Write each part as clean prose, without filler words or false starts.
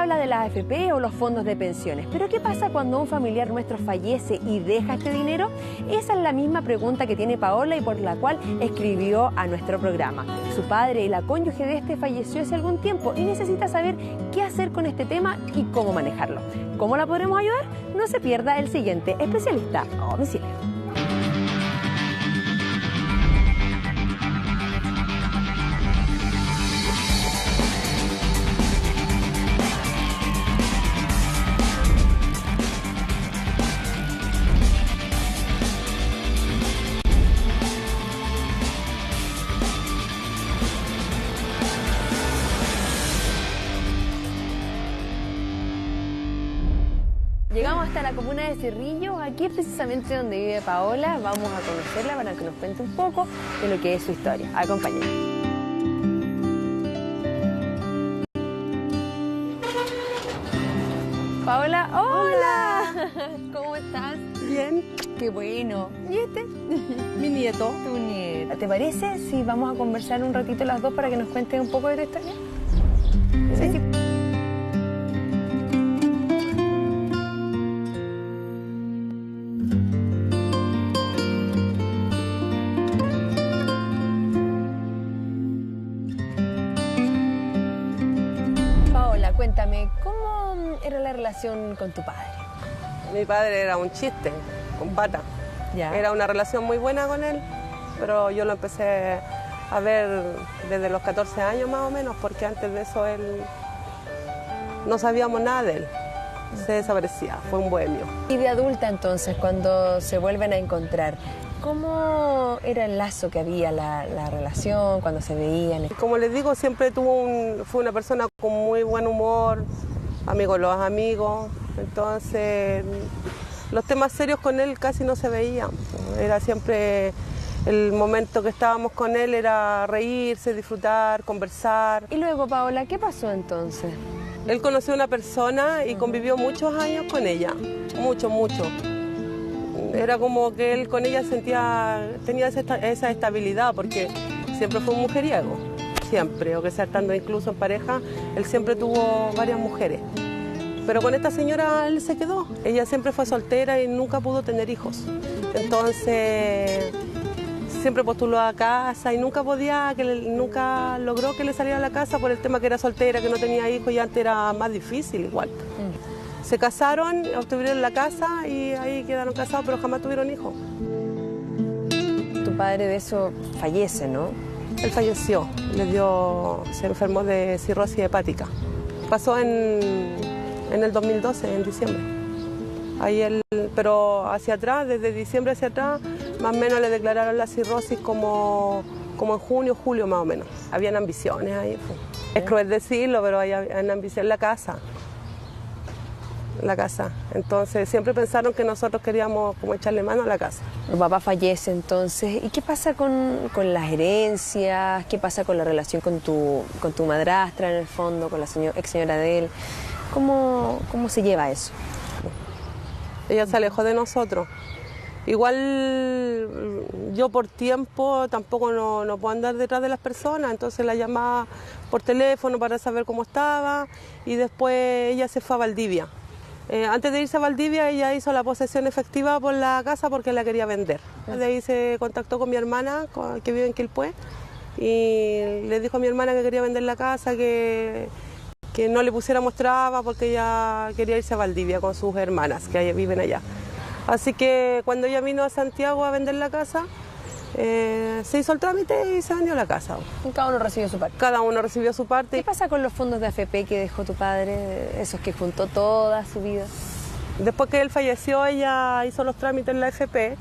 habla de las AFP o los fondos de pensiones, pero ¿qué pasa cuando un familiar nuestro fallece y deja este dinero? Esa es la misma pregunta que tiene Paola y por la cual escribió a nuestro programa. Su padre y la cónyuge de este falleció hace algún tiempo y necesita saber qué hacer con este tema y cómo manejarlo. ¿Cómo la podremos ayudar? No se pierda el siguiente especialista a domicilio. Llegamos hasta la comuna de Cerrillo, aquí es precisamente donde vive Paola. Vamos a conocerla para que nos cuente un poco de lo que es su historia. Acompáñenme. Paola, hola. ¿Cómo estás? Bien. Qué bueno. ¿Y este? Mi nieto. Tu nieto. ¿Te parece si vamos a conversar un ratito las dos para que nos cuentes un poco de tu historia? Sí. Paola, cuéntame, ¿cómo era la relación con tu padre? Mi padre era un chiste, con pata. Ya. Era una relación muy buena con él, pero yo lo empecé a ver desde los 14 años más o menos, porque antes de eso él no sabíamos nada de él. Se desaparecía, fue un bohemio. Y de adulta entonces, cuando se vuelven a encontrar, ¿cómo era el lazo que había, la relación, cuando se veían? Como les digo, siempre fue una persona con muy buen humor, amigo de los amigos, entonces los temas serios con él casi no se veían. Era siempre el momento que estábamos con él, era reírse, disfrutar, conversar. Y luego, Paola, ¿qué pasó entonces? Él conoció a una persona y convivió muchos años con ella, mucho. Era como que él con ella tenía esa estabilidad, porque siempre fue un mujeriego, siempre, o que sea, estando incluso en pareja, él siempre tuvo varias mujeres. Pero con esta señora él se quedó, ella siempre fue soltera y nunca pudo tener hijos. Entonces siempre postuló a casa y nunca logró que le saliera a la casa por el tema que era soltera, que no tenía hijos y antes era más difícil igual. Se casaron, obtuvieron la casa y ahí quedaron casados, pero jamás tuvieron hijos. Tu padre de eso fallece, ¿no? Él falleció, se enfermó de cirrosis hepática. Pasó en el 2012, en diciembre. Pero hacia atrás, desde diciembre hacia atrás, más o menos le declararon la cirrosis como en junio, julio más o menos. Habían ambiciones ahí. Es cruel decirlo, pero habían ambición en la casa. Entonces siempre pensaron que nosotros queríamos como echarle mano a la casa. Tu papá fallece entonces. ¿Y qué pasa con las herencias? ¿Qué pasa con la relación con tu madrastra en el fondo, con la ex señora de él? ¿Cómo se lleva eso? Ella se alejó de nosotros. Igual yo por tiempo tampoco no puedo andar detrás de las personas, entonces la llamaba por teléfono para saber cómo estaba y después ella se fue a Valdivia. Antes de irse a Valdivia ella hizo la posesión efectiva por la casa porque la quería vender. De ahí se contactó con mi hermana que vive en Quilpué y le dijo a mi hermana que quería vender la casa, que no le pusiéramos trabas porque ella quería irse a Valdivia con sus hermanas que viven allá. Así que cuando ella vino a Santiago a vender la casa, se hizo el trámite y se vendió la casa. Cada uno recibió su parte. Cada uno recibió su parte. ¿Qué pasa con los fondos de AFP que dejó tu padre, esos que juntó toda su vida? Después que él falleció, ella hizo los trámites en la AFP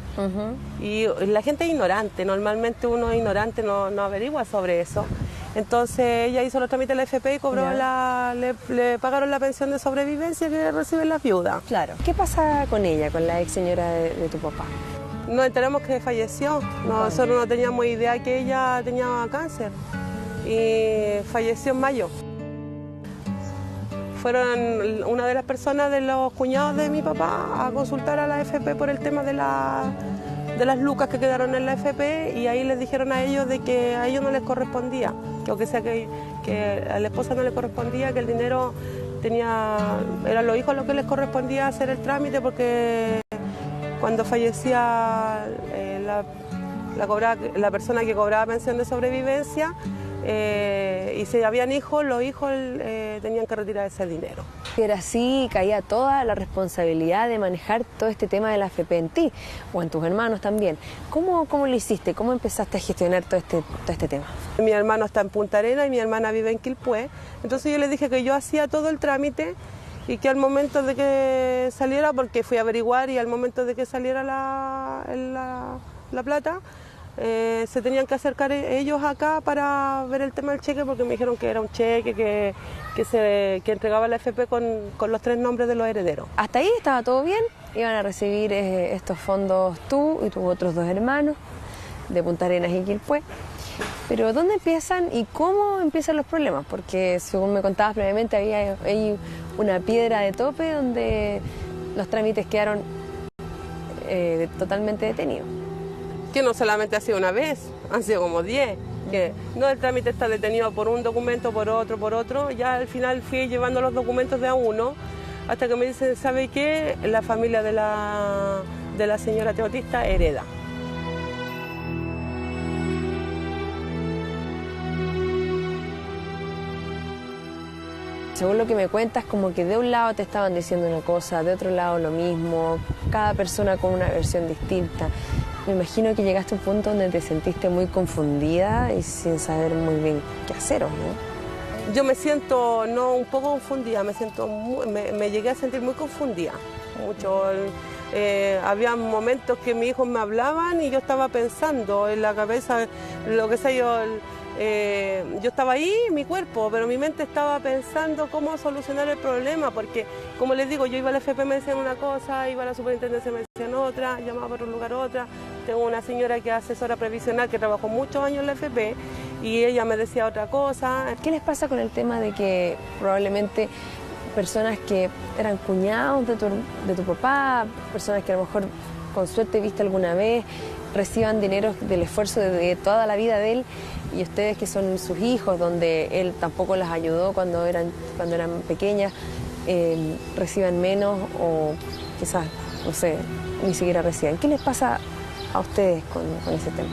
y la gente es ignorante, normalmente uno es ignorante, no averigua sobre eso. Entonces ella hizo los trámites en la AFP y cobró le pagaron la pensión de sobrevivencia que reciben las viudas. Claro. ¿Qué pasa con ella, con la ex señora de tu papá? Nos enteramos que falleció, nosotros no teníamos idea que ella tenía cáncer y falleció en mayo. Fueron una de las personas de los cuñados de mi papá a consultar a la AFP por el tema de las lucas que quedaron en la AFP y ahí les dijeron a ellos de que a ellos no les correspondía, que a la esposa no le correspondía, que el dinero eran los hijos a los que les correspondía hacer el trámite, porque cuando fallecía la persona que cobraba pensión de sobrevivencia y si habían hijos, los hijos tenían que retirar ese dinero. Era así, caía toda la responsabilidad de manejar todo este tema de la AFP en ti o en tus hermanos también. ¿Cómo lo hiciste? ¿Cómo empezaste a gestionar todo este tema? Mi hermano está en Punta Arenas y mi hermana vive en Quilpué, entonces yo le dije que yo hacía todo el trámite y que al momento de que saliera, porque fui a averiguar y al momento de que saliera la plata, se tenían que acercar ellos acá para ver el tema del cheque, porque me dijeron que era un cheque que entregaba la AFP con los 3 nombres de los herederos. Hasta ahí estaba todo bien, iban a recibir estos fondos tú y tus otros 2 hermanos de Punta Arenas y Quilpué. Pero ¿dónde empiezan y cómo empiezan los problemas? Porque según me contabas previamente hay una piedra de tope donde los trámites quedaron totalmente detenidos. Que no solamente ha sido una vez, han sido como 10. Que no, el trámite está detenido por un documento, por otro. Ya al final fui llevando los documentos de a uno, hasta que me dicen, ¿sabe qué? La familia de la señora Teotista hereda. Según lo que me cuentas, como que de un lado te estaban diciendo una cosa, de otro lado lo mismo, cada persona con una versión distinta. Me imagino que llegaste a un punto donde te sentiste muy confundida y sin saber muy bien qué hacer, ¿o no? Yo me siento, no un poco confundida, me llegué a sentir muy confundida, mucho. Había momentos que mis hijos me hablaban y yo estaba pensando en la cabeza, lo que sé yo estaba ahí, mi cuerpo, pero mi mente estaba pensando cómo solucionar el problema, porque, como les digo, yo iba a la FP, me decían una cosa, iba a la superintendencia, me decían otra, llamaba para un lugar otra. Tengo una señora que es asesora previsional, que trabajó muchos años en la FP, y ella me decía otra cosa. ¿Qué les pasa con el tema de que probablemente personas que eran cuñados de tu papá, personas que a lo mejor con suerte viste alguna vez, reciban dinero del esfuerzo de toda la vida de él, y ustedes que son sus hijos, donde él tampoco las ayudó cuando eran pequeñas, reciban menos o quizás, no sé, ni siquiera reciban? ¿Qué les pasa a ustedes con ese tema?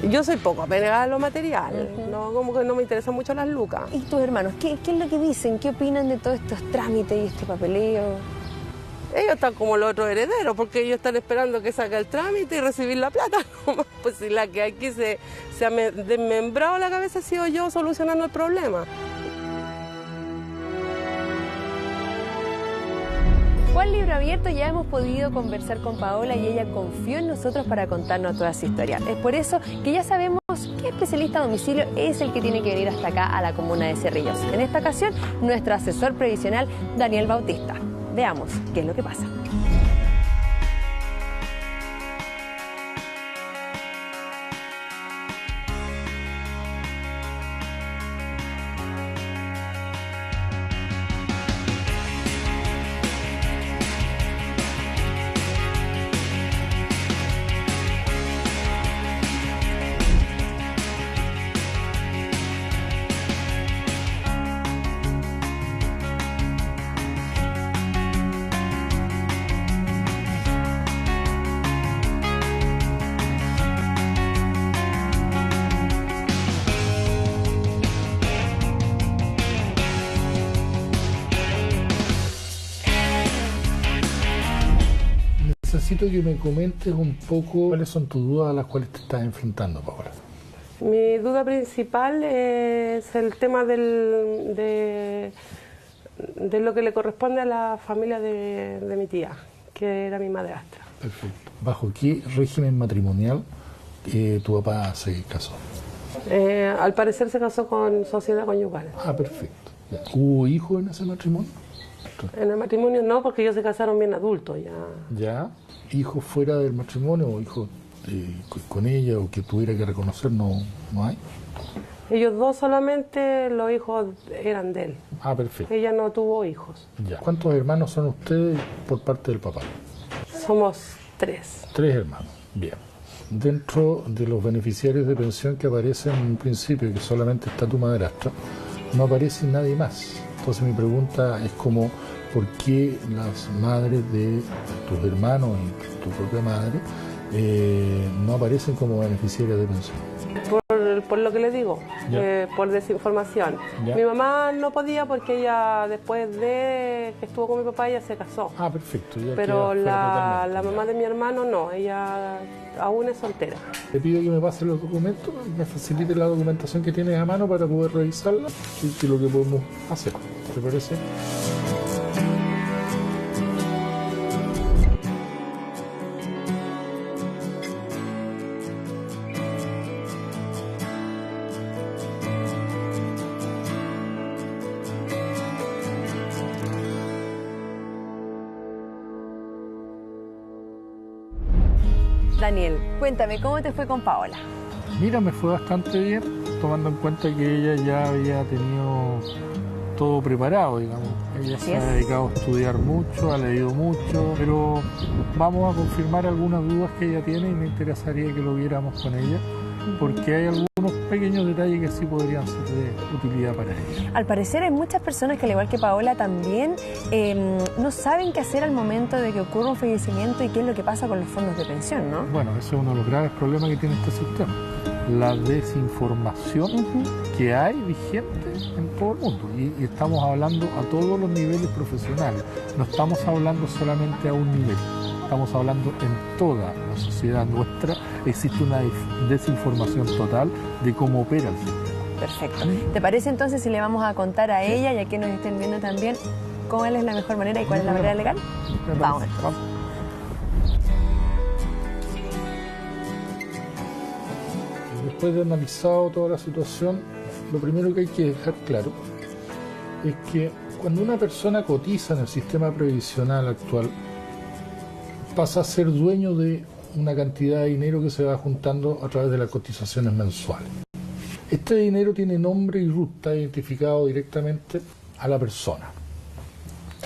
Yo soy poco apegada a lo material, no, como que no me interesan mucho las lucas. ¿Y tus hermanos? ¿Qué es lo que dicen? ¿Qué opinan de todos estos trámites y este papeleo? Ellos están como los otros herederos, porque ellos están esperando que saque el trámite y recibir la plata. Pues si la que aquí se ha desmembrado la cabeza, he sido yo solucionando el problema. Juan Libro Abierto, ya hemos podido conversar con Paola y ella confió en nosotros para contarnos toda su historia. Es por eso que ya sabemos qué especialista a domicilio es el que tiene que venir hasta acá a la comuna de Cerrillos. En esta ocasión, nuestro asesor previsional, Daniel Bautista. Veamos qué es lo que pasa. Necesito que me comentes un poco cuáles son tus dudas a las cuales te estás enfrentando, Paola. Mi duda principal es el tema de lo que le corresponde a la familia de mi tía, que era mi madrastra. Perfecto. ¿Bajo qué régimen matrimonial tu papá se casó? Al parecer se casó con sociedad conyugal. Ah, perfecto. Ya. ¿Hubo hijos en ese matrimonio? En el matrimonio no, porque ellos se casaron bien adultos ya. ¿Ya? ¿Hijos fuera del matrimonio o hijos con ella o que tuviera que reconocer no hay? Ellos dos solamente, los hijos eran de él. Ah, perfecto. Ella no tuvo hijos. Ya. ¿Cuántos hermanos son ustedes por parte del papá? Somos 3. 3 hermanos. Bien. Dentro de los beneficiarios de pensión que aparecen en un principio, que solamente está tu madrastra, no aparece nadie más. Entonces mi pregunta es como, ¿por qué las madres de tus hermanos y tu propia madre no aparecen como beneficiarias de pensión? Por lo que le digo, por desinformación. Ya. Mi mamá no podía porque ella, después de que estuvo con mi papá, ella se casó. Ah, perfecto. Ya Pero queda fuera la totalmente. mamá de mi hermano no, ella aún es soltera. Le pido que me pase los documentos, me facilite la documentación que tienes a mano para poder revisarla y que lo que podemos hacer. ¿Te parece? Daniel, cuéntame, ¿cómo te fue con Paola? Mira, me fue bastante bien, tomando en cuenta que ella ya había tenido todo preparado, digamos. Ella Así se ha es. dedicado a estudiar mucho, ha leído mucho, pero vamos a confirmar algunas dudas que ella tiene y me interesaría que lo viéramos con ella, porque hay algunos pequeños detalles que sí podrían ser de utilidad para ella. Al parecer hay muchas personas que, al igual que Paola, también no saben qué hacer al momento de que ocurra un fallecimiento y qué es lo que pasa con los fondos de pensión, ¿no? Bueno, ese es uno de los graves problemas que tiene este sistema, la desinformación que hay vigente en todo el mundo, y estamos hablando a todos los niveles profesionales, no estamos hablando solamente a un nivel, estamos hablando en toda la sociedad nuestra. Existe una desinformación total de cómo opera el sistema. Perfecto. ¿Te parece entonces si le vamos a contar a ella y a quienes nos estén viendo también cuál es la mejor manera y cuál es la manera legal? Me Vamos. parece. Vamos. Después de analizado toda la situación, lo primero que hay que dejar claro es que cuando una persona cotiza en el sistema previsional actual, pasa a ser dueño de una cantidad de dinero que se va juntando a través de las cotizaciones mensuales. Este dinero tiene nombre y RUT, está identificado directamente a la persona.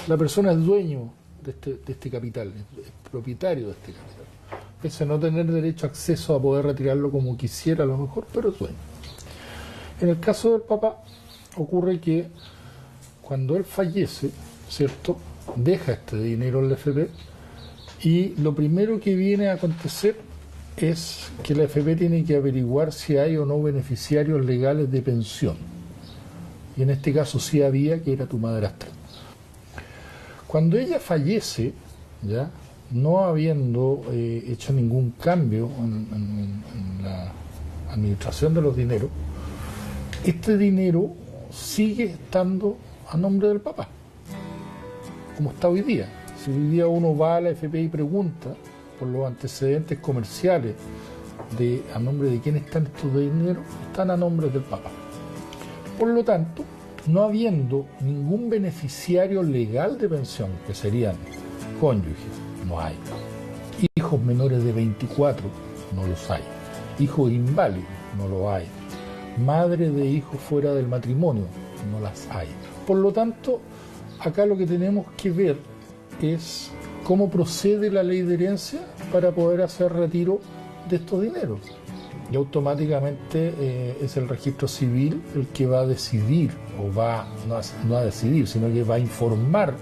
La persona es dueño de este capital, es propietario de este capital. Pese a no tener derecho a acceso a poder retirarlo como quisiera a lo mejor, pero es dueño. En el caso del papá, ocurre que cuando él fallece, ¿cierto?, deja este dinero en la FP, y lo primero que viene a acontecer es que la FP tiene que averiguar si hay o no beneficiarios legales de pensión. Y en este caso sí había, que era tu madrastra. Cuando ella fallece, ya no habiendo hecho ningún cambio en la administración de los dineros, este dinero sigue estando a nombre del papá, como está hoy día. Si hoy día uno va a la FP y pregunta por los antecedentes comerciales de a nombre de quién están estos dineros, están a nombre del papá. Por lo tanto, no habiendo ningún beneficiario legal de pensión, que serían cónyuges, no hay. Hijos menores de 24, no los hay. Hijos inválidos, no lo hay. Madre de hijos fuera del matrimonio, no las hay. Por lo tanto, acá lo que tenemos que ver es cómo procede la ley de herencia para poder hacer retiro de estos dineros. Y automáticamente es el registro civil el que va a decidir, o no a decidir, sino que va a informar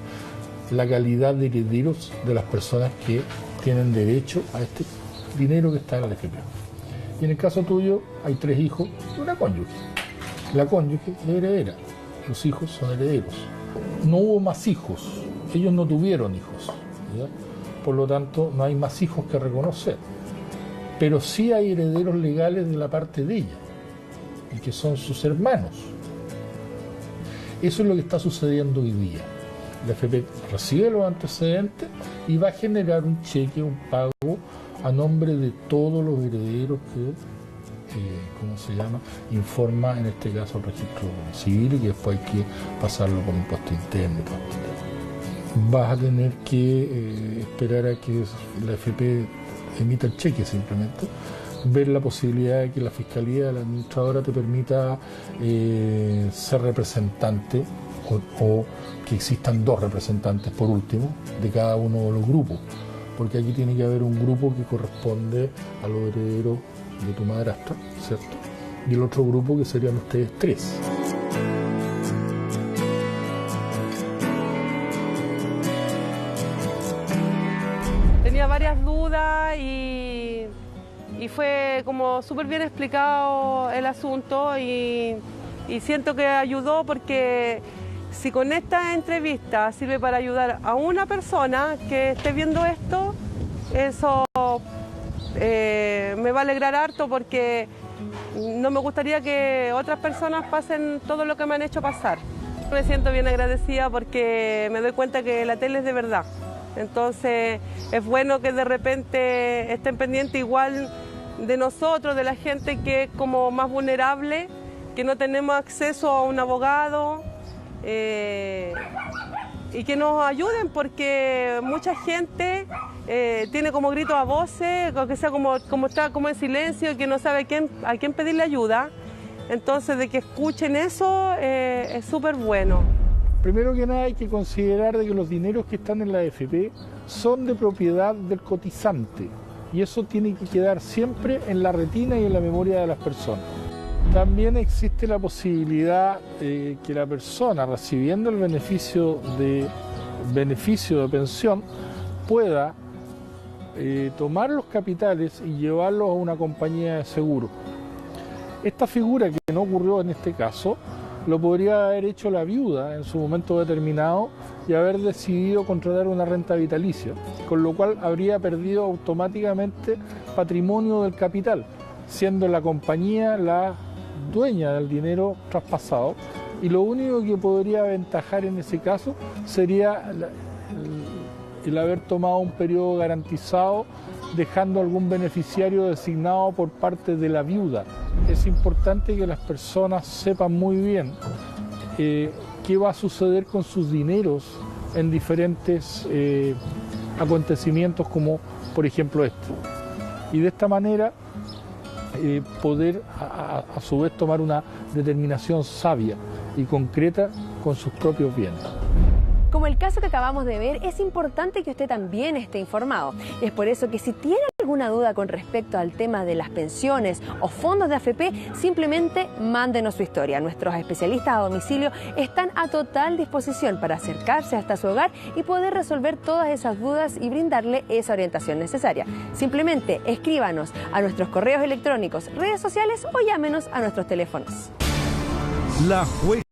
la calidad de herederos de las personas que tienen derecho a este dinero que está en la FP. Y en el caso tuyo hay 3 hijos y una cónyuge. La cónyuge es heredera, los hijos son herederos. No hubo más hijos, ellos no tuvieron hijos, ¿ya? Por lo tanto no hay más hijos que reconocer, pero sí hay herederos legales de la parte de ella, y que son sus hermanos. Eso es lo que está sucediendo hoy día. La FP recibe los antecedentes y va a generar un cheque, un pago a nombre de todos los herederos que informa en este caso el registro civil, y que después hay que pasarlo por impuesto interno y todo esto. Vas a tener que esperar a que la FP emita el cheque, simplemente ver la posibilidad de que la fiscalía, la administradora, te permita ser representante o que existan 2 representantes por último de cada uno de los grupos, porque aquí tiene que haber un grupo que corresponde a los herederos de tu madrastra, ¿cierto? Y el otro grupo que serían ustedes 3. varias dudas y fue como súper bien explicado el asunto y siento que ayudó porque si con esta entrevista sirve para ayudar a una persona que esté viendo esto, eso me va a alegrar harto porque no me gustaría que otras personas pasen todo lo que me han hecho pasar. Me siento bien agradecida porque me doy cuenta que la tele es de verdad. Entonces es bueno que de repente estén pendientes igual de nosotros, de la gente que es como más vulnerable, que no tenemos acceso a un abogado y que nos ayuden porque mucha gente tiene como gritos a voces, que sea como está como en silencio y que no sabe a quién pedirle ayuda. Entonces de que escuchen eso es súper bueno. Primero que nada hay que considerar de que los dineros que están en la AFP son de propiedad del cotizante y eso tiene que quedar siempre en la retina y en la memoria de las personas. También existe la posibilidad que la persona recibiendo el beneficio de pensión pueda tomar los capitales y llevarlos a una compañía de seguro. Esta figura que no ocurrió en este caso lo podría haber hecho la viuda en su momento determinado y haber decidido contratar una renta vitalicia, con lo cual habría perdido automáticamente patrimonio del capital, siendo la compañía la dueña del dinero traspasado, y lo único que podría aventajar en ese caso sería el haber tomado un periodo garantizado, dejando algún beneficiario designado por parte de la viuda. Es importante que las personas sepan muy bien qué va a suceder con sus dineros en diferentes acontecimientos como por ejemplo este. Y de esta manera poder a su vez tomar una determinación sabia y concreta con sus propios bienes. Como el caso que acabamos de ver, es importante que usted también esté informado. Es por eso que si tiene alguna duda con respecto al tema de las pensiones o fondos de AFP, simplemente mándenos su historia. Nuestros especialistas a domicilio están a total disposición para acercarse hasta su hogar y poder resolver todas esas dudas y brindarle esa orientación necesaria. Simplemente escríbanos a nuestros correos electrónicos, redes sociales o llámenos a nuestros teléfonos. La Jueza.